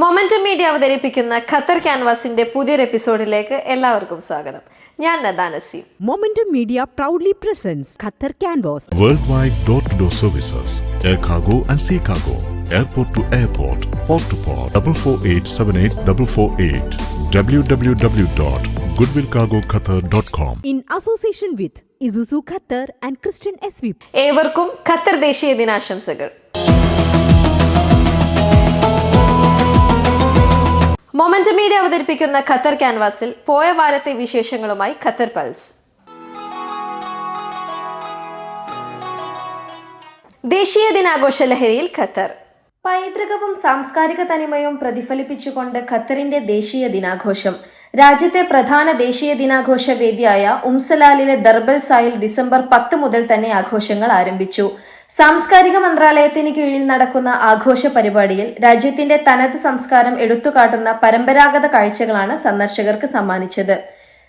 Momentum Media അവതരിപ്പിക്കുന്ന Qatar ക്യാൻവാസിന്റെ പുതിയൊരു എപ്പിസോഡിലേക്ക് എല്ലാവർക്കും സ്വാഗതം. ഞാൻ നദാ Naseem. Momentum Media proudly presents Qatar Canvas. Worldwide door-to-door services, air cargo and sea cargo, airport to airport, port to port. 44878 www.goodwillcargoqatar.com. In association with Isuzu Qatar and Christian SV. ഏവർക്കും Qatar ദേശീയ ദിനാശംസകൾ. Momentum Media അവതരിപ്പിക്കുന്ന Qatar ക്യാൻവാസിൽ പോയ വാരത്തെ വിശേഷങ്ങളുമായി Qatar pulse. ദേശീയ ദിനാഘോഷ ലഹരിയിൽ Qatar. പൈതൃകവും സാംസ്കാരിക തനിമയും പ്രതിഫലിപ്പിച്ചുകൊണ്ട് ഖത്തറിന്റെ ദേശീയ ദിനാഘോഷം. രാജ്യത്തെ പ്രധാന ദേശീയ ദിനാഘോഷ വേദിയായ ഉംസലാലിലെ ദർബൽ സായിൽ ഡിസംബർ 10 മുതൽ തന്നെ ആഘോഷങ്ങൾ ആരംഭിച്ചു. സാംസ്കാരിക മന്ത്രാലയത്തിന് കീഴിൽ നടക്കുന്ന ആഘോഷ പരിപാടിയിൽ രാജ്യത്തിന്റെ തനത് സംസ്കാരം എടുത്തുകാട്ടുന്ന പരമ്പരാഗത കാഴ്ചകളാണ് സന്ദർശകർക്ക് സമ്മാനിച്ചത്.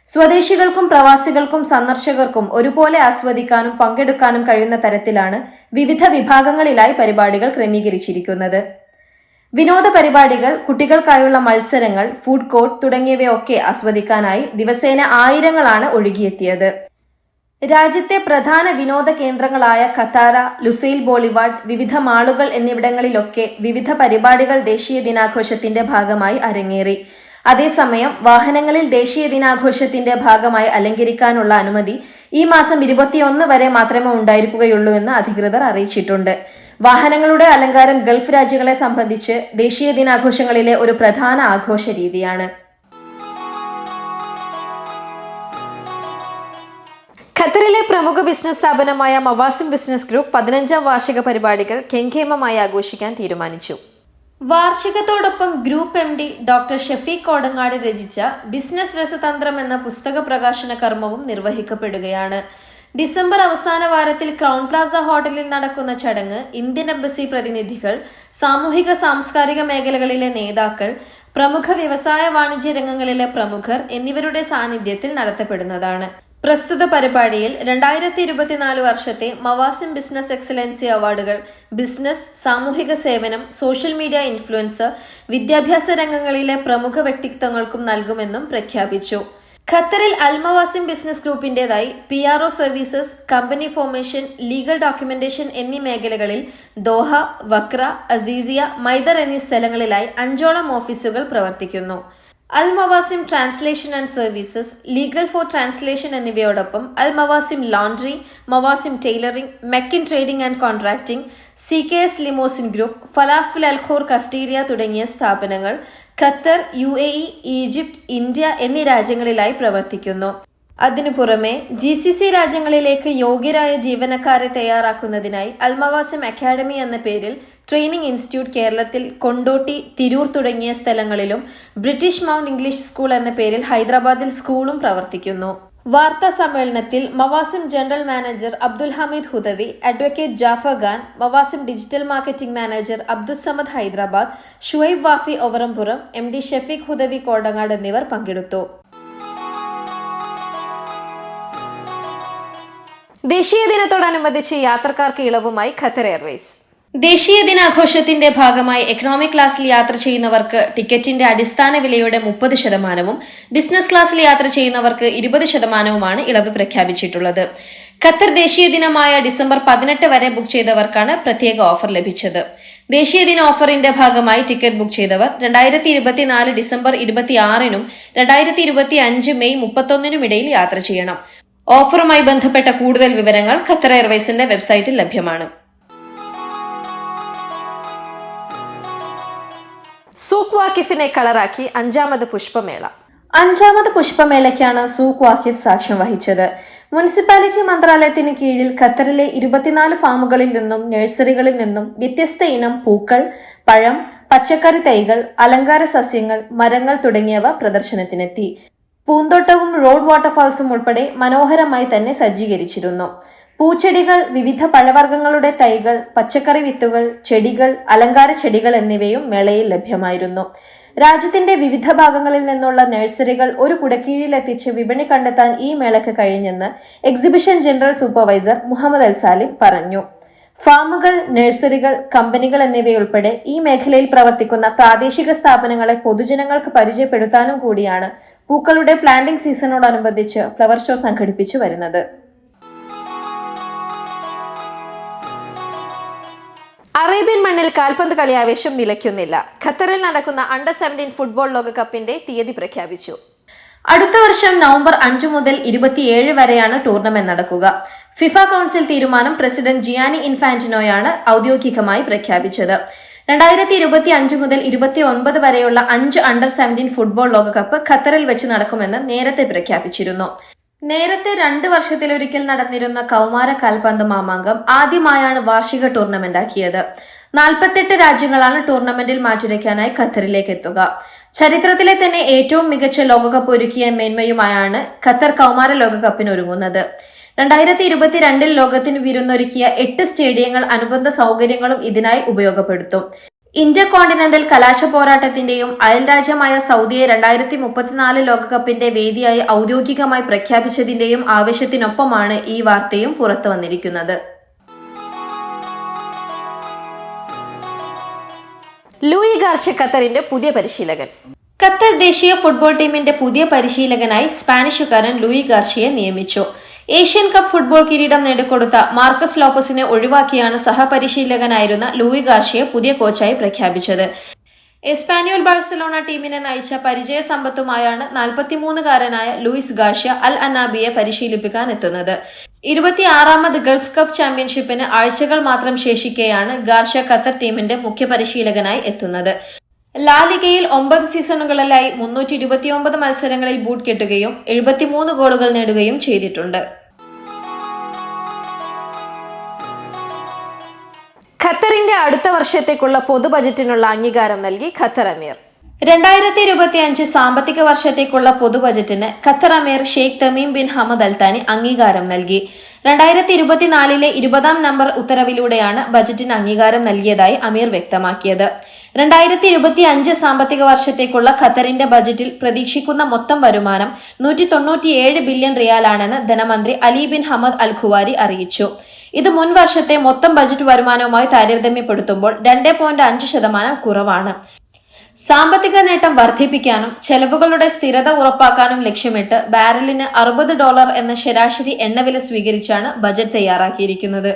സ്വദേശികൾക്കും പ്രവാസികൾക്കും സന്ദർശകർക്കും ഒരുപോലെ ആസ്വദിക്കാനും പങ്കെടുക്കാനും കഴിയുന്ന തരത്തിലാണ് വിവിധ വിഭാഗങ്ങളിലായി പരിപാടികൾ ക്രമീകരിച്ചിരിക്കുന്നത്. വിനോദ പരിപാടികൾ, കുട്ടികൾക്കായുള്ള മത്സരങ്ങൾ, ഫുഡ് കോർട്ട് തുടങ്ങിയവയൊക്കെ ആസ്വദിക്കാനായി ദിവസേന ആയിരങ്ങളാണ് ഒഴുകിയെത്തിയത്. രാജ്യത്തെ പ്രധാന വിനോദ കേന്ദ്രങ്ങളായ ഖത്താര, ലുസൈൽ ബോളിവാർഡ്, വിവിധ മാളുകൾ എന്നിവിടങ്ങളിലൊക്കെ വിവിധ പരിപാടികൾ ദേശീയ ദിനാഘോഷത്തിന്റെ ഭാഗമായി അരങ്ങേറി. അതേസമയം വാഹനങ്ങളിൽ ദേശീയ ദിനാഘോഷത്തിന്റെ ഭാഗമായി അലങ്കരിക്കാനുള്ള അനുമതി ഈ മാസം 21 വരെ മാത്രമേ ഉണ്ടായിരിക്കുകയുള്ളൂ എന്ന് അധികൃതർ അറിയിച്ചിട്ടുണ്ട്. വാഹനങ്ങളുടെ അലങ്കാരം ഗൾഫ് രാജ്യങ്ങളെ സംബന്ധിച്ച് ദേശീയ ദിനാഘോഷങ്ങളിലെ ഒരു പ്രധാന ആഘോഷ രീതിയാണ്. ഖത്തറിലെ പ്രമുഖ ബിസിനസ് സ്ഥാപനമായ മവാസിം ബിസിനസ് ഗ്രൂപ്പ് 15ാം വാർഷിക പരിപാടികൾ കെങ്കേമമായി ആഘോഷിക്കാൻ തീരുമാനിച്ചു. വാർഷികത്തോടൊപ്പം group MD doctor Shafeeq Kodangad രചിച്ച ബിസിനസ് രസതന്ത്രം എന്ന പുസ്തക പ്രകാശന കർമ്മവും നിർവഹിക്കപ്പെടുകയാണ്. ഡിസംബർ അവസാന വാരത്തിൽ ക്രൗൺ പ്ലാസ ഹോട്ടലിൽ നടക്കുന്ന ചടങ്ങ് ഇന്ത്യൻ എംബസി പ്രതിനിധികൾ, സാമൂഹിക സാംസ്കാരിക മേഖലകളിലെ നേതാക്കൾ, പ്രമുഖ വ്യവസായ വാണിജ്യ രംഗങ്ങളിലെ പ്രമുഖർ എന്നിവരുടെ സാന്നിധ്യത്തിൽ നടത്തപ്പെടുന്നതാണ്. പ്രസ്തുത പരിപാടിയിൽ 2024 വർഷത്തെ മവാസിം ബിസിനസ് എക്സലൻസി അവാർഡുകൾ ബിസിനസ്, സാമൂഹിക സേവനം, സോഷ്യൽ മീഡിയ ഇൻഫ്ലുവൻസർ, വിദ്യാഭ്യാസ രംഗങ്ങളിലെ പ്രമുഖ വ്യക്തിത്വങ്ങൾക്കും നൽകുമെന്നും പ്രഖ്യാപിച്ചു. ഖത്തറിൽ അൽമവാസിം ബിസിനസ് ഗ്രൂപ്പിന്റേതായി PRO services, company formation, legal documentation എന്നീ മേഖലകളിൽ ദോഹ, വക്ര, അസീസിയ, മൈദർ എന്നീ സ്ഥലങ്ങളിലായി 5ഓളം ഓഫീസുകൾ പ്രവർത്തിക്കുന്നു. Al Mawasim translation and services, legal for translation എന്നിവയോടൊപ്പം Al Mawasim laundry, Mawasim tailoring, മെക്കിൻ trading and contracting, CKS limousine group, falafel Al Khor cafeteria തുടങ്ങിയ സ്ഥാപനങ്ങൾ ഖത്തർ, UAE, ഈജിപ്ത്, ഇന്ത്യ എന്നീ രാജ്യങ്ങളിലായി പ്രവർത്തിക്കുന്നു. അതിനു പുറമെ GCC രാജ്യങ്ങളിലേക്ക് യോഗ്യരായ ജീവനക്കാരെ തയ്യാറാക്കുന്നതിനായി അൽമവാസിം അക്കാഡമി എന്ന പേരിൽ ട്രെയിനിംഗ് ഇൻസ്റ്റിറ്റ്യൂട്ട് കേരളത്തിൽ കൊണ്ടോട്ടി, തിരൂർ തുടങ്ങിയ സ്ഥലങ്ങളിലും ബ്രിട്ടീഷ് മൗണ്ട് ഇംഗ്ലീഷ് സ്കൂൾ എന്ന പേരിൽ ഹൈദരാബാദിൽ സ്കൂളും പ്രവർത്തിക്കുന്നു. വാർത്താ സമ്മേളനത്തിൽ Mawasim general manager Abdul Hameed Hudavi, advocate Jafar Khan, Mawasim digital marketing manager Abdussamad Hyderabad, Shuhaib Wafi Ovarampuram, MD Shafeeq Hudavi Kodangad എന്നിവർ പങ്കെടുത്തു. ദേശീയ ദിനത്തോടനുബന്ധിച്ച് യാത്രക്കാർക്ക് ഇളവുമായി ഖത്തർ എയർവേസ്. ദേശീയ ദിനാഘോഷത്തിന്റെ ഭാഗമായി എക്കണോമിക് ക്ലാസ്സിൽ യാത്ര ചെയ്യുന്നവർക്ക് ടിക്കറ്റിന്റെ അടിസ്ഥാന വിലയുടെ 30%, ബിസിനസ് ക്ലാസ്സിൽ യാത്ര ചെയ്യുന്നവർക്ക് 20%വുമാണ് ഇളവ് പ്രഖ്യാപിച്ചിട്ടുള്ളത്. ഖത്തർ ദേശീയ ദിനമായ ഡിസംബർ 18 വരെ ബുക്ക് ചെയ്തവർക്കാണ് പ്രത്യേക ഓഫർ ലഭിച്ചത്. ദേശീയ ദിന ഓഫറിന്റെ ഭാഗമായി ടിക്കറ്റ് ബുക്ക് ചെയ്തവർ 2024 ഡിസംബർ 26നും 2025 മെയ് 31നും ഇടയിൽ യാത്ര ചെയ്യണം. ഓഫറുമായി ബന്ധപ്പെട്ട കൂടുതൽ വിവരങ്ങൾ ഖത്തർ എയർവേസിന്റെ വെബ്സൈറ്റിൽ ലഭ്യമാണ്. സൂഖ് വാക്കിഫിനെ കളറാക്കി 5ാമത് പുഷ്പമേള. 5ാമത് പുഷ്പമേളയ്ക്കാണ് സൂഖ് വാക്കിഫ് സാക്ഷ്യം വഹിച്ചത്. മുനിസിപ്പാലിറ്റി മന്ത്രാലയത്തിന് കീഴിൽ ഖത്തറിലെ 24 ഫാമുകളിൽ നിന്നും നഴ്സറികളിൽ നിന്നും വ്യത്യസ്ത ഇനം പൂക്കൾ, പഴം, പച്ചക്കറി തൈകൾ, അലങ്കാര സസ്യങ്ങൾ, മരങ്ങൾ തുടങ്ങിയവ പ്രദർശനത്തിനെത്തി. പൂന്തോട്ടവും റോഡ് വാട്ടർഫാൾസും ഉൾപ്പെടെ മനോഹരമായി തന്നെ സജ്ജീകരിച്ചിരുന്നു. പൂച്ചെടികൾ, വിവിധ പഴവർഗ്ഗങ്ങളുടെ തൈകൾ, പച്ചക്കറി വിത്തുകൾ, ചെടികൾ, അലങ്കാര ചെടികൾ എന്നിവയും മേളയിൽ ലഭ്യമായിരുന്നു. രാജ്യത്തിന്റെ വിവിധ ഭാഗങ്ങളിൽ നിന്നുള്ള നഴ്സറികൾ ഒരു കുടക്കീഴിലെത്തിച്ച് വിപണി കണ്ടെത്താൻ ഈ മേളയ്ക്ക് കഴിഞ്ഞെന്ന് എക്സിബിഷൻ ജനറൽ സൂപ്പർവൈസർ മുഹമ്മദ് അൽസാലിം പറഞ്ഞു. ഫാമുകൾ, നഴ്സറികൾ, കമ്പനികൾ എന്നിവയുൾപ്പെടെ ഈ മേഖലയിൽ പ്രവർത്തിക്കുന്ന പ്രാദേശിക സ്ഥാപനങ്ങളെ പൊതുജനങ്ങൾക്ക് പരിചയപ്പെടുത്താനും കൂടിയാണ് പൂക്കളുടെ പ്ലാന്റിംഗ് സീസണോടനുബന്ധിച്ച് ഫ്ലവർ ഷോ സംഘടിപ്പിച്ചു വരുന്നത്. അറേബ്യൻ മണ്ണിൽ കാൽപന്ത് കളി ആവേശം നിലയ്ക്കുന്നില്ല. ഖത്തറിൽ നടക്കുന്ന അണ്ടർ 17 ഫുട്ബോൾ ലോകകപ്പിന്റെ തീയതി പ്രഖ്യാപിച്ചു. അടുത്ത വർഷം നവംബർ 5 മുതൽ 27 വരെയാണ് ടൂർണമെന്റ് നടക്കുക. ഫിഫ കൗൺസിൽ തീരുമാനം പ്രസിഡന്റ് ജിയാനി ഇൻഫാന്റിനോയാണ് ഔദ്യോഗികമായി പ്രഖ്യാപിച്ചത്. 2025 മുതൽ 29 വരെയുള്ള 5 അണ്ടർ 17 ഫുട്ബോൾ ലോകകപ്പ് ഖത്തറിൽ വെച്ച് നടക്കുമെന്ന് നേരത്തെ പ്രഖ്യാപിച്ചിരുന്നു. നേരത്തെ 2 വർഷത്തിലൊരിക്കൽ നടന്നിരുന്ന കൗമാര കാൽപന്ത് മാമാങ്കം ആദ്യമായാണ് വാർഷിക ടൂർണമെന്റ് ആക്കിയത്. 48 രാജ്യങ്ങളാണ് ടൂർണമെന്റിൽ മാറ്റുരയ്ക്കാനായി ഖത്തറിലേക്ക് എത്തുക. ചരിത്രത്തിലെ തന്നെ ഏറ്റവും മികച്ച ലോകകപ്പ് ഒരുക്കിയ മേന്മയുമായാണ് ഖത്തർ കൗമാര ലോകകപ്പിന് ഒരുങ്ങുന്നത്. 2022 ലോകത്തിന് വിരുന്നൊരുക്കിയ 8 സ്റ്റേഡിയങ്ങൾ അനുബന്ധ സൗകര്യങ്ങളും ഇതിനായി ഉപയോഗപ്പെടുത്തും. ഇന്ത്യ കോണ്ടിനെന്റൽ കലാശ പോരാട്ടത്തിന്റെയും അയൽരാജ്യമായ സൗദിയെ 2034 ലോകകപ്പിന്റെ വേദിയായി ഔദ്യോഗികമായി പ്രഖ്യാപിച്ചതിന്റെയും ആവേശത്തിനൊപ്പമാണ് ഈ വാർത്തയും പുറത്തു വന്നിരിക്കുന്നത്. ലൂയി ഗാർഷ്യ ഖത്തറിന്റെ പുതിയ പരിശീലകൻ. ഖത്തർ ദേശീയ ഫുട്ബോൾ ടീമിന്റെ പുതിയ പരിശീലകനായി സ്പാനിഷുകാരൻ ലൂയി ഗാർഷ്യയെ നിയമിച്ചു. ഏഷ്യൻ കപ്പ് ഫുട്ബോൾ കിരീടം നേടിക്കൊടുത്ത മാർക്കസ് ലോപ്പസിനെ ഒഴിവാക്കിയാണ് സഹപരിശീലകനായിരുന്ന ലൂയി ഗാർഷ്യയെ പുതിയ കോച്ചായി പ്രഖ്യാപിച്ചത്. എസ്പാന്യോൾ ബാഴ്സലോണ ടീമിനെ നയിച്ച പരിചയ സമ്പത്തുമായാണ് 43-കാരനായ ലൂയിസ് ഗാർഷ്യ അൽ അനാബിയെ പരിശീലിപ്പിക്കാൻ എത്തുന്നത്. 26ാമത് ഗൾഫ് കപ്പ് ചാമ്പ്യൻഷിപ്പിന് ആഴ്ചകൾ മാത്രം ശേഷിക്കെയാണ് ഗാർഷ്യ ഖത്തർ ടീമിന്റെ മുഖ്യ പരിശീലകനായി എത്തുന്നത്. ലാലിഗയിൽ 9 സീസണുകളിലായി 329 മത്സരങ്ങളിൽ ബൂട്ട് കെട്ടുകയും 73 ഗോളുകൾ നേടുകയും ചെയ്തിട്ടുണ്ട്. ഖത്തറിന്റെ അടുത്ത വർഷത്തേക്കുള്ള പൊതു ബജറ്റിനുള്ള അംഗീകാരം നൽകി ഖത്തർ അമീർ. 2025 സാമ്പത്തിക വർഷത്തേക്കുള്ള പൊതു ബജറ്റിന് ഖത്തർ അമീർ Sheikh Tamim bin Hamad Al Thani അംഗീകാരം നൽകി. 2024 20-ാം നമ്പർ ഉത്തരവിലൂടെയാണ് ബജറ്റിന് അംഗീകാരം നൽകിയതായി അമീർ വ്യക്തമാക്കിയത്. 2025 സാമ്പത്തിക വർഷത്തേക്കുള്ള ഖത്തറിന്റെ ബജറ്റിൽ പ്രതീക്ഷിക്കുന്ന മൊത്തം വരുമാനം 197 ബില്യൺ റിയാലാണെന്ന് ധനമന്ത്രി അലി ബിൻ ഹമദ് അൽ ഖുവാരി അറിയിച്ചു. ഇത് മുൻ വർഷത്തെ മൊത്തം ബജറ്റ് വരുമാനവുമായി താരതമ്യപ്പെടുത്തുമ്പോൾ 2.5% കുറവാണ്. സാമ്പത്തിക നേട്ടം വർദ്ധിപ്പിക്കാനും ചെലവുകളുടെ സ്ഥിരത ഉറപ്പാക്കാനും ലക്ഷ്യമിട്ട് ബാരലിന് $60 എന്ന ശരാശരി എണ്ണവില സ്വീകരിച്ചാണ് ബജറ്റ് തയ്യാറാക്കിയിരിക്കുന്നത്.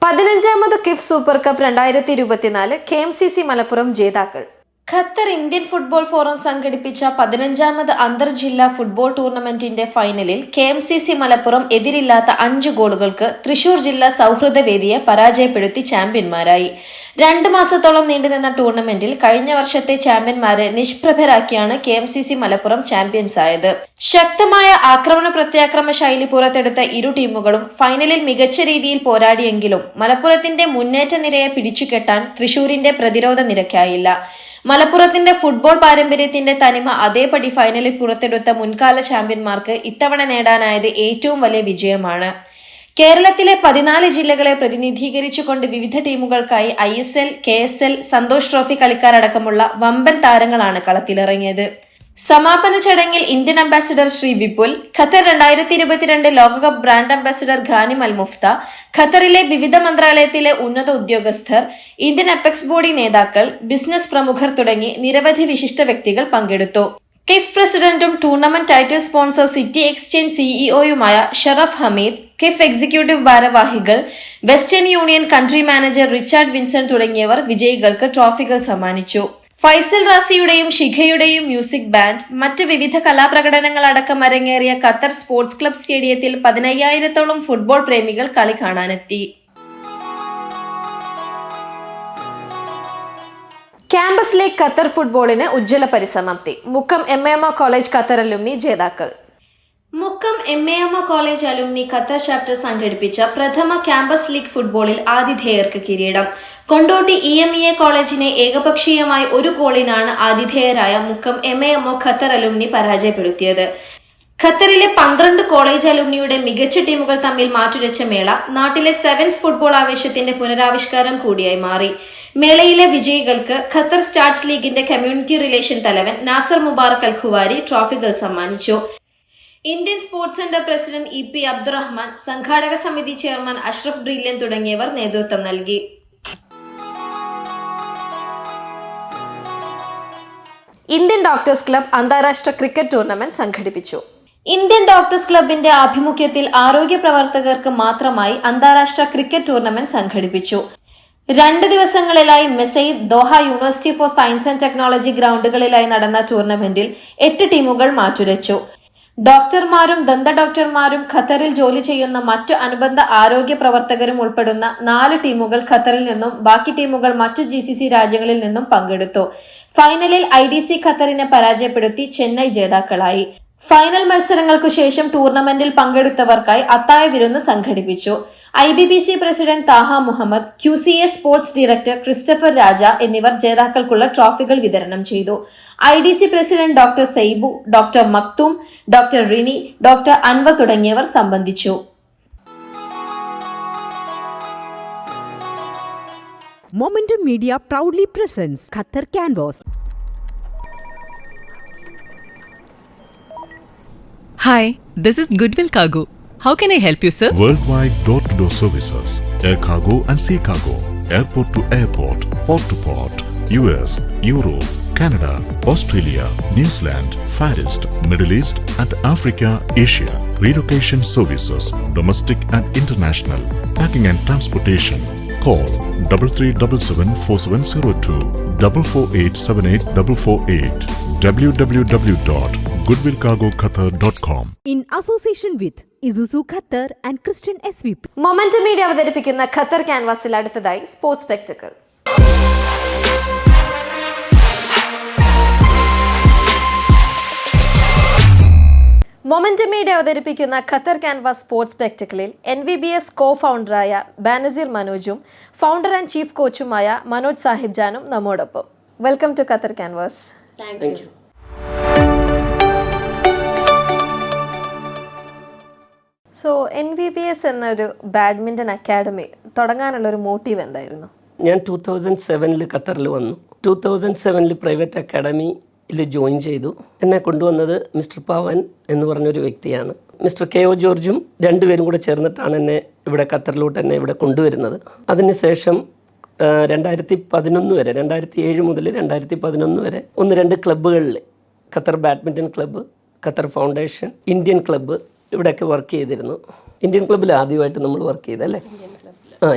15ാമത് കിഫ് സൂപ്പർ കപ്പ് 2024 KMCC മലപ്പുറം ജേതാക്കൾ. ഖത്തർ ഇന്ത്യൻ ഫുട്ബോൾ ഫോറം സംഘടിപ്പിച്ച 15ാമത് അന്തർജില്ലാ ഫുട്ബോൾ ടൂർണമെന്റിന്റെ ഫൈനലിൽ KMCC മലപ്പുറം എതിരില്ലാത്ത 5 ഗോളുകൾക്ക് തൃശൂർ ജില്ലാ സൗഹൃദ വേദിയെ പരാജയപ്പെടുത്തി ചാമ്പ്യന്മാരായി. 2 മാസത്തോളം നീണ്ടുനിന്ന ടൂർണമെന്റിൽ കഴിഞ്ഞ വർഷത്തെ ചാമ്പ്യന്മാരെ നിഷ്പ്രഭരാക്കിയാണ് KMCC മലപ്പുറം ചാമ്പ്യൻസ് ആയത്. ശക്തമായ ആക്രമണ പ്രത്യാക്രമണ ശൈലി പുറത്തെടുത്ത ഇരു ടീമുകളും ഫൈനലിൽ മികച്ച രീതിയിൽ പോരാടിയെങ്കിലും മലപ്പുറത്തിന്റെ മുന്നേറ്റ നിരയെ പിടിച്ചുകെട്ടാൻ തൃശൂരിന്റെ പ്രതിരോധ നിരക്കായില്ല. മലപ്പുറത്തിന്റെ ഫുട്ബോൾ പാരമ്പര്യത്തിന്റെ തനിമ അതേപടി ഫൈനലിൽ പുറത്തെടുത്ത മുൻകാല ചാമ്പ്യന്മാർക്ക് ഇത്തവണ നേടാനായത് ഏറ്റവും വലിയ വിജയമാണ്. കേരളത്തിലെ 14 ജില്ലകളെ പ്രതിനിധീകരിച്ചുകൊണ്ട് വിവിധ ടീമുകൾക്കായി ISL, KSL, സന്തോഷ് ട്രോഫി കളിക്കാരടക്കമുള്ള വമ്പൻ താരങ്ങളാണ് കളത്തിലിറങ്ങിയത്. സമാപന ചടങ്ങിൽ Indian ambassador Shri Vipul, Qatar 2022 ലോകകപ്പ് ബ്രാൻഡ് അംബാസിഡർ ഖാനിം അൽ മുഫ്ത, ഖത്തറിലെ വിവിധ മന്ത്രാലയത്തിലെ ഉന്നത ഉദ്യോഗസ്ഥർ, ഇന്ത്യൻ അപെക്സ് ബോഡി നേതാക്കൾ, ബിസിനസ് പ്രമുഖർ തുടങ്ങി നിരവധി വിശിഷ്ട വ്യക്തികൾ പങ്കെടുത്തു. കിഫ് പ്രസിഡന്റും tournament title sponsor City Exchange CEOയുമായ ഷറഫ് ഹമീദ്, കിഫ് എക്സിക്യൂട്ടീവ് ഭാരവാഹികൾ, Western Union country manager Richard Vinson തുടങ്ങിയവർ വിജയികൾക്ക് ട്രോഫികൾ സമ്മാനിച്ചു. ഫൈസൽ റാസിയുടെയും ഷിഖയുടെയും മ്യൂസിക് ബാൻഡ്, മറ്റ് വിവിധ കലാപ്രകടനങ്ങൾ അടക്കം അരങ്ങേറിയ ഖത്തർ സ്പോർട്സ് ക്ലബ് സ്റ്റേഡിയത്തിൽ 15,000-ഓളം ഫുട്ബോൾ പ്രേമികൾ കളി കാണാനെത്തി. ക്യാമ്പസ് ലീഗ് ഖത്തർ ഫുട്ബോളിന് ഉജ്ജ്വല പരിസമാപ്തി. Mukkam MAMA college Qatar alumni ജേതാക്കൾ. Mukkam MAMA college alumni Qatar chapter സംഘടിപ്പിച്ച പ്രഥമ ക്യാമ്പസ് ലീഗ് ഫുട്ബോളിൽ ആതിഥേയർക്ക് കിരീടം. കൊണ്ടോട്ടി EMEA കോളേജിനെ ഏകപക്ഷീയമായി 1 ഗോളിനാണ് ആതിഥേയരായ മുക്കം MAMA ഖത്തർ അലുമിനി പരാജയപ്പെടുത്തിയത്. ഖത്തറിലെ 12 കോളേജ് അലുമിനിയുടെ മികച്ച ടീമുകൾ തമ്മിൽ മാറ്റുരച്ച മേള നാട്ടിലെ സെവൻസ് ഫുട്ബോൾ ആവേശത്തിന്റെ പുനരാവിഷ്കാരം കൂടിയായി മാറി. മേളയിലെ വിജയികൾക്ക് ഖത്തർ സ്റ്റാർസ് ലീഗിന്റെ കമ്മ്യൂണിറ്റി റിലേഷൻ തലവൻ നാസർ മുബാറക് അൽ ഖുവാരി ട്രോഫികൾ സമ്മാനിച്ചു. Indian sports centre president EP Abdurahman, സംഘാടക സമിതി ചെയർമാൻ അഷ്റഫ് ബ്രില്യൻ തുടങ്ങിയവർ നേതൃത്വം നൽകി. ഇന്ത്യൻ ഡോക്ടേഴ്സ് ക്ലബ് അന്താരാഷ്ട്ര ക്രിക്കറ്റ് ടൂർണമെന്റ് സംഘടിപ്പിച്ചു. ഇന്ത്യൻ ഡോക്ടേഴ്സ് ക്ലബിന്റെ ആഭിമുഖ്യത്തിൽ ആരോഗ്യ പ്രവർത്തകർക്ക് മാത്രമായി അന്താരാഷ്ട്ര ക്രിക്കറ്റ് ടൂർണമെന്റ് സംഘടിപ്പിച്ചു. 2 ദിവസങ്ങളിലായി Mesaieed, Doha university for science and technology ഗ്രൗണ്ടുകളിലായി നടന്ന ടൂർണമെന്റിൽ 8 ടീമുകൾ മാറ്റുരച്ചു. ഡോക്ടർമാരും ദന്ത ഡോക്ടർമാരും ഖത്തറിൽ ജോലി ചെയ്യുന്ന മറ്റു അനുബന്ധ ആരോഗ്യ പ്രവർത്തകരും ഉൾപ്പെടുന്ന 4 ടീമുകൾ ഖത്തറിൽ നിന്നും ബാക്കി ടീമുകൾ മറ്റു GCC രാജ്യങ്ങളിൽ നിന്നും പങ്കെടുത്തു. ഫൈനലിൽ IDC ഖത്തറിനെ പരാജയപ്പെടുത്തി ചെന്നൈ ജേതാക്കളായി. ഫൈനൽ മത്സരങ്ങൾക്കു ശേഷം ടൂർണമെന്റിൽ പങ്കെടുത്തവർക്കായി അത്താഴ വിരുന്ന് സംഘടിപ്പിച്ചു. IBBC president Taha Muhammad, QCA sports director Christopher Raja എന്നിവർ ജേതാക്കൾക്കുള്ള ട്രോഫികൾ വിതരണം ചെയ്തു. IDC president doctor Saibu, doctor Makthoom, doctor Rini, doctor Anwar തുടങ്ങിയവർ സംബന്ധിച്ചു. Momentum Media proudly presents Qatar Canvas. Hi, this is Goodwill Cargo. How can I help you, sir? Worldwide door-to-door services, air cargo and sea cargo, airport to airport, port to port, US, Europe, Canada, Australia, New Zealand, Far East, Middle East and Africa, Asia. Relocation services, domestic and international, packing and transportation. Call 33774702 4487848 www.goodwillcargoqatar.com. In association with Isuzu Qatar and Christian SVP. Momentum Media അവതരിപ്പിക്കുന്ന Qatar ക്യാൻവാസിൽ അടുത്തതായി sports spectacle. Momentum Media അവതരിപ്പിക്കുന്ന Qatar Canvas sports സ്പെക്ടക്കിളിൽ NVBS ഫൗണ്ടറായ ബാനസീർ മനോജും founder and chief കോച്ചുമായ മനോജ് സാഹിബ് ജാനും നമ്മോടൊപ്പം. Welcome to Qatar Canvas. Thank you. So NVBS എന്നൊരു ബാഡ്മിൻ്റൺ അക്കാഡമി തുടങ്ങാനുള്ളൊരു മോട്ടീവ് എന്തായിരുന്നു? ഞാൻ 2007 ഖത്തറിൽ വന്നു. 2007 പ്രൈവറ്റ് അക്കാഡമിയിൽ ജോയിൻ ചെയ്തു. എന്നെ കൊണ്ടുവന്നത് മിസ്റ്റർ പവൻ എന്ന് പറഞ്ഞൊരു വ്യക്തിയാണ്. മിസ്റ്റർ KO ജോർജും രണ്ടുപേരും കൂടെ ചേർന്നിട്ടാണ് എന്നെ ഇവിടെ ഖത്തറിലോട്ട് എന്നെ ഇവിടെ കൊണ്ടുവരുന്നത്. അതിനുശേഷം 2011 വരെ 2007 മുതൽ 2011 വരെ 1-2 ക്ലബ്ബുകളിൽ Qatar badminton club, Qatar Foundation, Indian club ഇവിടെയൊക്കെ വർക്ക് ചെയ്തിരുന്നു. ഇന്ത്യൻ ക്ലബ്ബിൽ ആദ്യമായിട്ട് നമ്മൾ വർക്ക് ചെയ്തല്ലേ?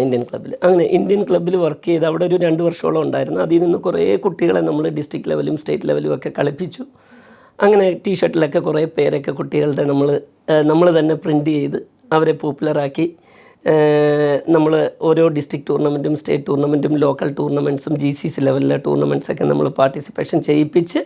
ഇന്ത്യൻ ക്ലബ്ബിൽ. അങ്ങനെ ഇന്ത്യൻ ക്ലബ്ബിൽ വർക്ക് ചെയ്ത് അവിടെ ഒരു 2 വർഷമോളം ഉണ്ടായിരുന്നു. അതിൽ നിന്ന് കുറേ കുട്ടികളെ നമ്മൾ ഡിസ്ട്രിക്ട് ലെവലും സ്റ്റേറ്റ് ലെവലും ഒക്കെ കളിപ്പിച്ചു. അങ്ങനെ ടീഷർട്ടിലൊക്കെ കുറേ പേരൊക്കെ കുട്ടികളുടെ നമ്മൾ തന്നെ പ്രിൻ്റ് ചെയ്ത് അവരെ പോപ്പുലറാക്കി നമ്മൾ ഓരോ ഡിസ്ട്രിക്ട് ടൂർണമെൻറ്റും സ്റ്റേറ്റ് ടൂർണമെൻറ്റും ലോക്കൽ ടൂർണമെൻറ്റ്സും GCC ലെവലിലെ ടൂർണമെൻറ്റ്സൊക്കെ നമ്മൾ പാർട്ടിസിപ്പേഷൻ ചെയ്യിപ്പിച്ച്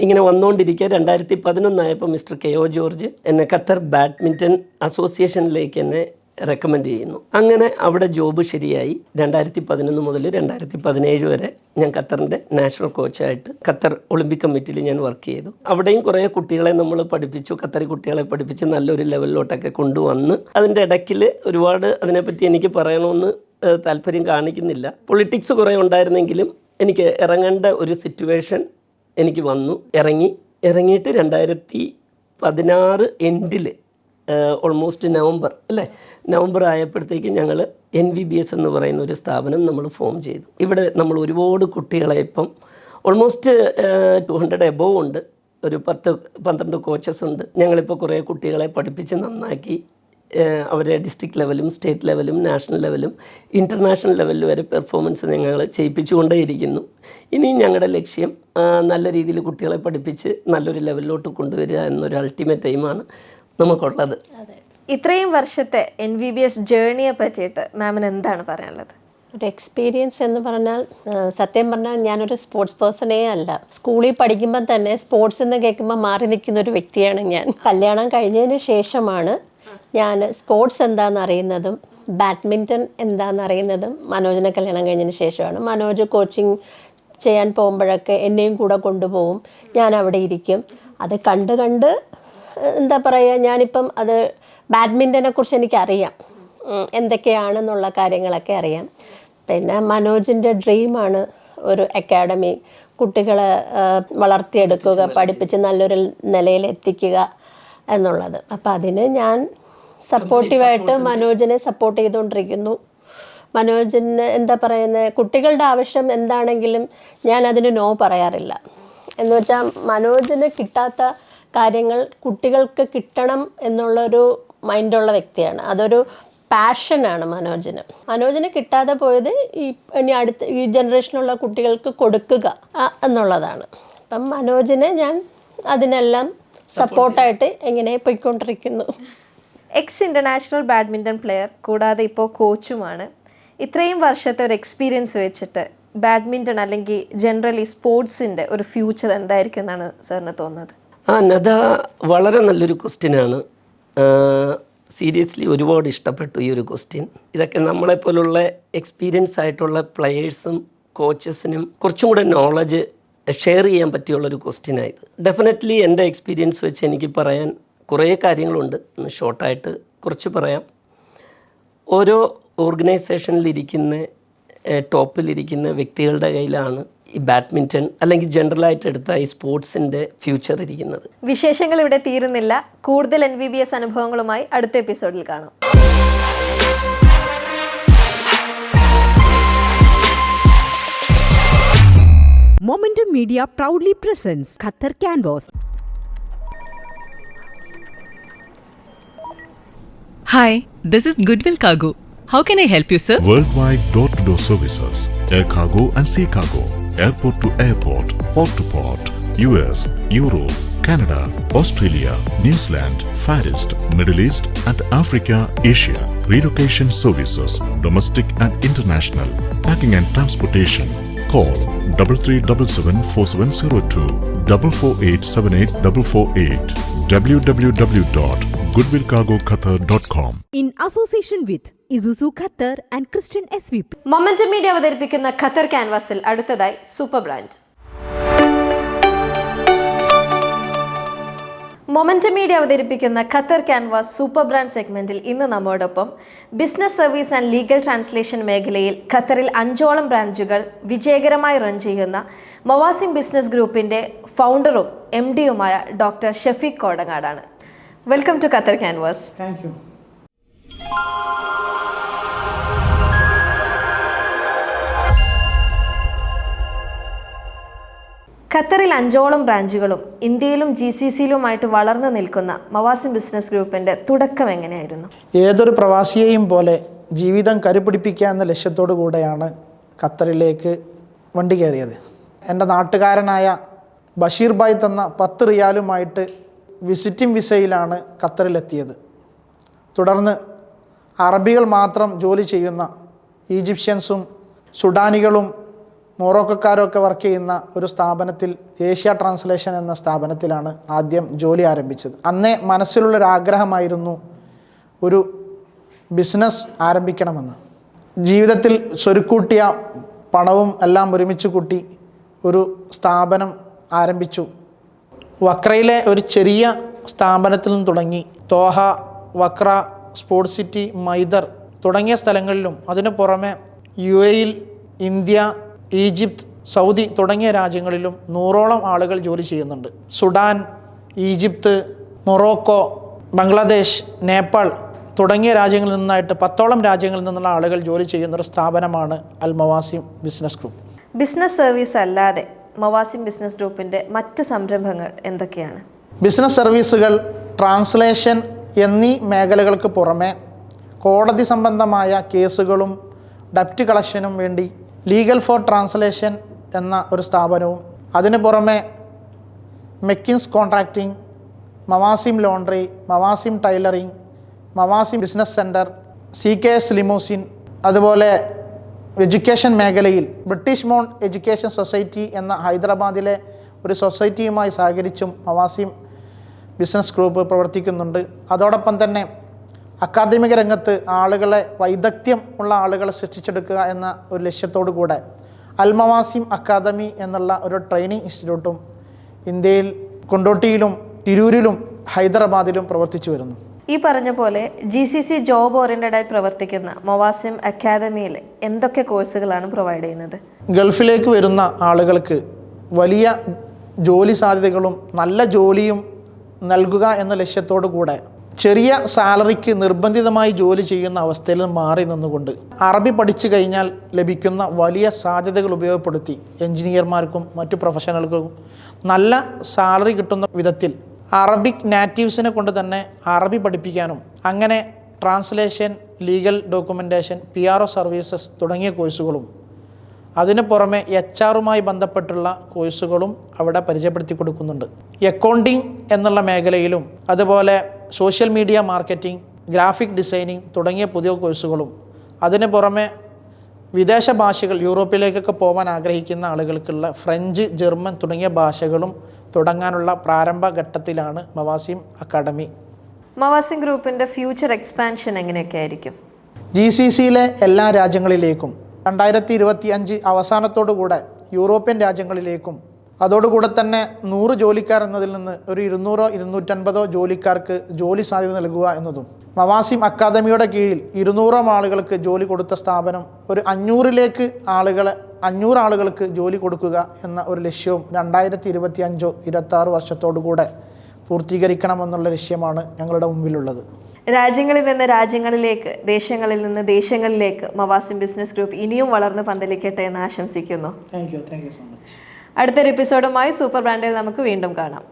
ഇങ്ങനെ വന്നുകൊണ്ടിരിക്കുക. 2011 ആയപ്പോൾ മിസ്റ്റർ KO ജോർജ് എന്നെ ഖത്തർ ബാഡ്മിൻ്റൺ അസോസിയേഷനിലേക്ക് എന്നെ റെക്കമെൻഡ് ചെയ്യുന്നു. അങ്ങനെ അവിടെ ജോബ് ശരിയായി. 2011 മുതൽ 2017 വരെ ഞാൻ ഖത്തറിൻ്റെ നാഷണൽ കോച്ചായിട്ട് ഖത്തർ ഒളിമ്പിക് കമ്മിറ്റിയിൽ ഞാൻ വർക്ക് ചെയ്തു. അവിടെയും കുറേ കുട്ടികളെ നമ്മൾ പഠിപ്പിച്ചു. ഖത്തറി കുട്ടികളെ പഠിപ്പിച്ച് നല്ലൊരു ലെവലിലോട്ടൊക്കെ കൊണ്ടുവന്ന് അതിൻ്റെ ഇടയ്ക്കിൽ ഒരുപാട് അതിനെപ്പറ്റി എനിക്ക് പറയണമെന്ന് താല്പര്യം കാണിക്കുന്നില്ല. പൊളിറ്റിക്സ് കുറേ ഉണ്ടായിരുന്നെങ്കിലും എനിക്ക് ഇറങ്ങേണ്ട ഒരു സിറ്റുവേഷൻ എനിക്ക് വന്നു. ഇറങ്ങിയിട്ട് 2016 എൻഡിൽ ഓൾമോസ്റ്റ് നവംബർ ആയപ്പോഴത്തേക്കും ഞങ്ങൾ NVBS എന്ന് പറയുന്ന ഒരു സ്ഥാപനം നമ്മൾ ഫോം ചെയ്തു. ഇവിടെ നമ്മൾ ഒരുപാട് കുട്ടികളെ ഇപ്പം ഓൾമോസ്റ്റ് 200 എബോവ് ഉണ്ട്. ഒരു 10-12 കോച്ചസ് ഉണ്ട്. ഞങ്ങളിപ്പോൾ കുറേ കുട്ടികളെ പഠിപ്പിച്ച് നന്നാക്കി അവരെ ഡിസ്ട്രിക്ട് ലെവലും സ്റ്റേറ്റ് ലെവലും നാഷണൽ ലെവലും ഇൻ്റർനാഷണൽ ലെവലിൽ വരെ പെർഫോമൻസ് ഞങ്ങൾ ചെയ്യിപ്പിച്ചുകൊണ്ടേയിരിക്കുന്നു. ഇനിയും ഞങ്ങളുടെ ലക്ഷ്യം നല്ല രീതിയിൽ കുട്ടികളെ പഠിപ്പിച്ച് നല്ലൊരു ലെവലിലോട്ട് കൊണ്ടുവരിക എന്നൊരു അൾട്ടിമേറ്റ് എയിമാണ് നമുക്കുള്ളത്. ഇത്രയും വർഷത്തെ NVBS ജേർണിയെ പറ്റിയിട്ട് മാമിന് എന്താണ് പറയാനുള്ളത്? ഒരു എക്സ്പീരിയൻസ് എന്ന് പറഞ്ഞാൽ സത്യം പറഞ്ഞാൽ ഞാനൊരു സ്പോർട്സ് പേഴ്സണേ അല്ല. സ്കൂളിൽ പഠിക്കുമ്പോൾ തന്നെ സ്പോർട്സ് എന്ന് കേൾക്കുമ്പോൾ മാറി നിൽക്കുന്ന ഒരു വ്യക്തിയാണ് ഞാൻ. കല്യാണം കഴിഞ്ഞതിന് ശേഷമാണ് ഞാൻ സ്പോർട്സ് എന്താണെന്ന് അറിയുന്നതും ബാഡ്മിൻ്റൺ എന്താണെന്ന് അറിയുന്നതും മനോജിനെ കല്യാണം കഴിഞ്ഞതിന് ശേഷമാണ്. മനോജ് കോച്ചിങ് ചെയ്യാൻ പോകുമ്പോഴൊക്കെ എന്നെയും കൂടെ കൊണ്ടുപോകും. ഞാൻ അവിടെ ഇരിക്കും. അത് കണ്ട് എന്താ പറയുക, ഞാനിപ്പം അത് ബാഡ്മിൻ്റനെ കുറിച്ച് എനിക്കറിയാം, എന്തൊക്കെയാണെന്നുള്ള കാര്യങ്ങളൊക്കെ അറിയാം. പിന്നെ മനോജിൻ്റെ ഡ്രീമാണ് ഒരു അക്കാഡമി, കുട്ടികളെ വളർത്തിയെടുക്കുക, പഠിപ്പിച്ച് നല്ലൊരു നിലയിൽ എത്തിക്കുക എന്നുള്ളത്. അപ്പം അതിന് ഞാൻ സപ്പോർട്ടീവായിട്ട് മനോജിനെ സപ്പോർട്ട് ചെയ്തുകൊണ്ടിരിക്കുന്നു. മനോജിന് എന്താ പറയുന്നത്, കുട്ടികളുടെ ആവശ്യം എന്താണെങ്കിലും ഞാൻ അതിന് നോ പറയാറില്ല. എന്ന് വെച്ചാൽ മനോജിന് കിട്ടാത്ത കാര്യങ്ങൾ കുട്ടികൾക്ക് കിട്ടണം എന്നുള്ളൊരു മൈൻഡുള്ള വ്യക്തിയാണ്. അതൊരു പാഷനാണ് മനോജിന് കിട്ടാതെ പോയത് ഇനി അടുത്ത ഈ ജനറേഷനുള്ള കുട്ടികൾക്ക് കൊടുക്കുക എന്നുള്ളതാണ്. അപ്പം മനോജിനെ ഞാൻ അതിനെല്ലാം സപ്പോർട്ടായിട്ട് എങ്ങനെ പോയിക്കൊണ്ടിരിക്കുന്നു. എക്സ് ഇൻ്റർനാഷണൽ ബാഡ്മിൻ്റൺ പ്ലെയർ കൂടാതെ ഇപ്പോൾ കോച്ചുമാണ്. ഇത്രയും വർഷത്തെ ഒരു എക്സ്പീരിയൻസ് വെച്ചിട്ട് ബാഡ്മിൻ്റൺ അല്ലെങ്കിൽ ജനറലി സ്പോർട്സിൻ്റെ ഒരു ഫ്യൂച്ചർ എന്തായിരിക്കും എന്നാണ് സാറിന് തോന്നുന്നത്? നദ വളരെ നല്ലൊരു ക്വസ്റ്റ്യനാണ്. സീരിയസ്ലി ഒരുപാട് ഇഷ്ടപ്പെട്ടു ഈ ഒരു ക്വസ്റ്റ്യൻ. ഇതൊക്കെ നമ്മളെപ്പോലുള്ള എക്സ്പീരിയൻസ് ആയിട്ടുള്ള പ്ലെയേഴ്സും കോച്ചസിനും കുറച്ചും കൂടെ നോളജ് ഷെയർ ചെയ്യാൻ പറ്റിയുള്ളൊരു ക്വസ്റ്റ്യനായത്. ഡെഫിനറ്റ്ലി എൻ്റെ എക്സ്പീരിയൻസ് വെച്ച് എനിക്ക് പറയാൻ കുറേ കാര്യങ്ങളുണ്ട്. ഷോർട്ടായിട്ട് കുറച്ച് പറയാം. ഓരോ ഓർഗനൈസേഷനിലിരിക്കുന്ന ടോപ്പിലിരിക്കുന്ന വ്യക്തികളുടെ കയ്യിലാണ് ഈ ബാഡ്മിൻ്റൺ അല്ലെങ്കിൽ ജനറലായിട്ട് എടുത്ത ഈ സ്പോർട്സിൻ്റെ ഫ്യൂച്ചർ ഇരിക്കുന്നത്. വിശേഷങ്ങൾ ഇവിടെ തീരുന്നില്ല. കൂടുതൽ NVBS അനുഭവങ്ങളുമായി അടുത്ത എപ്പിസോഡിൽ കാണാം. Momentum Media proudly presents Qatar Canvas. Hi, this is Goodwill Cargo. How can I help you, sir? Worldwide door-to-door services, air cargo and sea cargo, airport to airport, port to port, US, Europe, Canada, Australia, New Zealand, Far East, Middle East and Africa, Asia. Relocation services, domestic and international, packing and transportation. Call 33774702 4487848 www.goodwillcargoqatar.com. In association with Isuzu Qatar and Christian SVP. Momentum Media അവതരിപ്പിക്കുന്ന Qatar ക്യാൻവാസിൽ അടുത്തതായി super brand. Momentum Media അവതരിപ്പിക്കുന്ന Qatar canvas super brand സെഗ്മെന്റിൽ ഇന്ന് നമ്മോടൊപ്പം business service and legal translation മേഖലയിൽ ഖത്തറിൽ 5ഓളം ബ്രാഞ്ചുകൾ വിജയകരമായി റൺ ചെയ്യുന്ന മവാസിം ബിസിനസ് ഗ്രൂപ്പിന്റെ ഫൗണ്ടറും MD-യുമായ ഡോക്ടർ ഷെഫീഖ് കോടങ്ങാടാണ്. Welcome to Qatar Canvas. Thank you. ഖത്തറിൽ 5ഓളം ബ്രാഞ്ചുകളും ഇന്ത്യയിലും GCC-യിലുമായിട്ട് വളർന്നു നിൽക്കുന്ന മവാസിം ബിസിനസ് ഗ്രൂപ്പിന്റെ തുടക്കം എങ്ങനെയായിരുന്നു? ഏതൊരു പ്രവാസിയെയും പോലെ ജീവിതം കരുപിടിപ്പിക്കുക എന്ന ലക്ഷ്യത്തോടു കൂടെയാണ് ഖത്തറിലേക്ക് വണ്ടി കയറിയത്. എൻ്റെ നാട്ടുകാരനായ ബഷീർ ഭായ് തന്ന 10 റിയാലുമായിട്ട് വിസിറ്റിംഗ് വിസയിലാണ് ഖത്തറിലെത്തിയത്. തുടർന്ന് അറബികൾ മാത്രം ജോലി ചെയ്യുന്ന ഈജിപ്ഷ്യൻസും സുഡാനികളും മൊറോക്കക്കാരൊക്കെ വർക്ക് ചെയ്യുന്ന ഒരു സ്ഥാപനത്തിൽ, ഏഷ്യ ട്രാൻസ്ലേഷൻ എന്ന സ്ഥാപനത്തിലാണ് ആദ്യം ജോലി ആരംഭിച്ചത്. അന്നേ മനസ്സിലുള്ളൊരാഗ്രഹമായിരുന്നു ഒരു ബിസിനസ് ആരംഭിക്കണമെന്ന്. ജീവിതത്തിൽ സ്വരുക്കൂട്ടിയ പണവും എല്ലാം ഒരുമിച്ച് കൂട്ടി ഒരു സ്ഥാപനം ആരംഭിച്ചു. വക്രയിലെ ഒരു ചെറിയ സ്ഥാപനത്തിൽ നിന്ന് തുടങ്ങി ദോഹ, വക്ര, സ്പോർട്സ് സിറ്റി, മൈദർ തുടങ്ങിയ സ്ഥലങ്ങളിലും അതിനു പുറമെ UAE-യിൽ, ഇന്ത്യ, ഈജിപ്ത്, സൗദി തുടങ്ങിയ രാജ്യങ്ങളിലും 100ഓളം ആളുകൾ ജോലി ചെയ്യുന്നുണ്ട്. Sudan, Egypt, Morocco, Bangladesh, Nepal തുടങ്ങിയ രാജ്യങ്ങളിൽ നിന്നായിട്ട് 10ഓളം രാജ്യങ്ങളിൽ നിന്നുള്ള ആളുകൾ ജോലി ചെയ്യുന്നൊരു സ്ഥാപനമാണ് Al Mawasim business group. Business service അല്ലാതെ മവാസിം ബിസിനസ് ഗ്രൂപ്പിന്റെ മറ്റ് സംരംഭങ്ങൾ എന്തൊക്കെയാണ്? ബിസിനസ് സർവീസുകൾ, ട്രാൻസ്ലേഷൻ എന്നീ മേഖലകൾക്ക് പുറമെ കോടതി സംബന്ധമായ കേസുകളും ഡെപ്റ്റ് കളക്ഷനും വേണ്ടി ലീഗൽ ഫോർ ട്രാൻസ്ലേഷൻ എന്ന ഒരു സ്ഥാപനവും, അതിന് പുറമെ മെക്കിൻസ് contracting, Mawasim laundry, Mawasim tailoring, Mawasim business centre, CKS limousine, അതുപോലെ എഡ്യൂക്കേഷൻ മേഖലയിൽ ബ്രിട്ടീഷ് മൗണ്ട് എഡ്യൂക്കേഷൻ സൊസൈറ്റി എന്ന ഹൈദരാബാദിലെ ഒരു സൊസൈറ്റിയുമായി സഹകരിച്ചും മവാസിം ബിസിനസ് ഗ്രൂപ്പ് പ്രവർത്തിക്കുന്നുണ്ട്. അതോടൊപ്പം തന്നെ അക്കാദമിക രംഗത്ത് ആളുകളെ, വൈദഗ്ധ്യം ഉള്ള ആളുകളെ സൃഷ്ടിച്ചെടുക്കുക എന്ന ഒരു ലക്ഷ്യത്തോടു കൂടെ അൽ മവാസിം അക്കാദമി എന്നുള്ള ഒരു ട്രെയിനിങ് ഇൻസ്റ്റിറ്റ്യൂട്ടും ഇന്ത്യയിൽ കൊണ്ടോട്ടിയിലും തിരൂരിലും ഹൈദരാബാദിലും പ്രവർത്തിച്ചു വരുന്നു. ഈ പറഞ്ഞ പോലെ GCC ജോബ് ഓറിയൻറ്റഡ് ആയി പ്രവർത്തിക്കുന്ന മവാസിം അക്കാദമിയിൽ എന്തൊക്കെ കോഴ്സുകളാണ് പ്രൊവൈഡ് ചെയ്യുന്നത്? ഗൾഫിലേക്ക് വരുന്ന ആളുകൾക്ക് വലിയ ജോലി സാധ്യതകളും നല്ല ജോലിയും നൽകുക എന്ന ലക്ഷ്യത്തോടു കൂടെ ചെറിയ സാലറിക്ക് നിർബന്ധിതമായി ജോലി ചെയ്യുന്ന അവസ്ഥയിൽ മാറി നിന്നുകൊണ്ട് അറബി പഠിച്ചു കഴിഞ്ഞാൽ ലഭിക്കുന്ന വലിയ സാധ്യതകൾ ഉപയോഗപ്പെടുത്തി എൻജിനീയർമാർക്കും മറ്റു പ്രൊഫഷണലുകൾക്കും നല്ല സാലറി കിട്ടുന്ന വിധത്തിൽ അറബിക് നാറ്റീവ്സിനെ കൊണ്ട് തന്നെ അറബി പഠിപ്പിക്കാനും അങ്ങനെ translation, legal documentation, PRO services തുടങ്ങിയ കോഴ്സുകളും അതിനു പുറമെ HR ബന്ധപ്പെട്ടുള്ള കോഴ്സുകളും അവിടെ പരിചയപ്പെടുത്തി കൊടുക്കുന്നുണ്ട്. അക്കൗണ്ടിങ് എന്നുള്ള മേഖലയിലും അതുപോലെ social media marketing, graphic designing തുടങ്ങിയ പുതിയ കോഴ്സുകളും അതിനു പുറമെ വിദേശ ഭാഷകൾ യൂറോപ്പിലേക്കൊക്കെ പോകാൻ ആഗ്രഹിക്കുന്ന ആളുകൾക്കുള്ള ഫ്രഞ്ച്, ജർമ്മൻ തുടങ്ങിയ ഭാഷകളും തുടങ്ങാനുള്ള പ്രാരംഭ ഘട്ടത്തിലാണ് മവാസിം അക്കാഡമി. മവാസിം ഗ്രൂപ്പിൻ്റെ ഫ്യൂച്ചർ എക്സ്പാൻഷൻ എങ്ങനെയൊക്കെ ആയിരിക്കും? GCCയിലെ എല്ലാ രാജ്യങ്ങളിലേക്കും 2025 അവസാനത്തോടുകൂടെ യൂറോപ്യൻ രാജ്യങ്ങളിലേക്കും അതോടുകൂടെ തന്നെ 100 ജോലിക്കാർ എന്നതിൽ നിന്ന് ഒരു 200-250 ജോലിക്കാർക്ക് ജോലി സാധ്യത നൽകുക എന്നതും മവാസിം അക്കാദമിയുടെ കീഴിൽ 200 ആളുകൾക്ക് ജോലി കൊടുത്ത സ്ഥാപനം ഒരു 500 ആളുകൾക്ക് ജോലി കൊടുക്കുക എന്ന ഒരു ലക്ഷ്യവും 2025-26 വർഷത്തോടുകൂടെ പൂർത്തീകരിക്കണമെന്നുള്ള ലക്ഷ്യമാണ് ഞങ്ങളുടെ മുമ്പിലുള്ളത്. രാജ്യങ്ങളിൽ നിന്ന് രാജ്യങ്ങളിലേക്ക്, ദേശങ്ങളിൽ നിന്ന് ദേശങ്ങളിലേക്ക് മവാസിം ബിസിനസ് ഗ്രൂപ്പ് ഇനിയും വളർന്ന് പന്തലിക്കട്ടെ എന്ന് ആശംസിക്കുന്നു. Thank you so much. അടുത്തൊരു എപ്പിസോഡുമായി സൂപ്പർ ബ്രാൻഡിൽ നമുക്ക് വീണ്ടും കാണാം.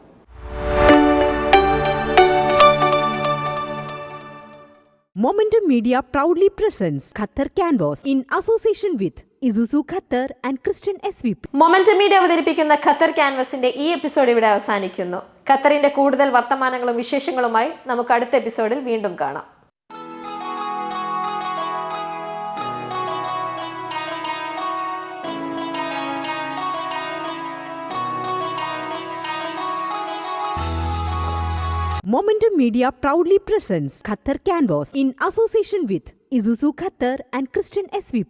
Momentum Media proudly presents Qatar Canvas in association with Isuzu Qatar and Christian SVP. Momentum Media അവതരിപ്പിക്കുന്ന ഖത്തർ ക്യാൻവസിന്റെ ഈ എപ്പിസോഡ് ഇവിടെ അവസാനിക്കുന്നു. ഖത്തറിന്റെ കൂടുതൽ വർത്തമാനങ്ങളും വിശേഷങ്ങളുമായി നമുക്ക് അടുത്ത എപ്പിസോഡിൽ വീണ്ടും കാണാം. Momentum Media proudly presents Qatar Canvas in association with Isuzu Qatar and Christian SVP.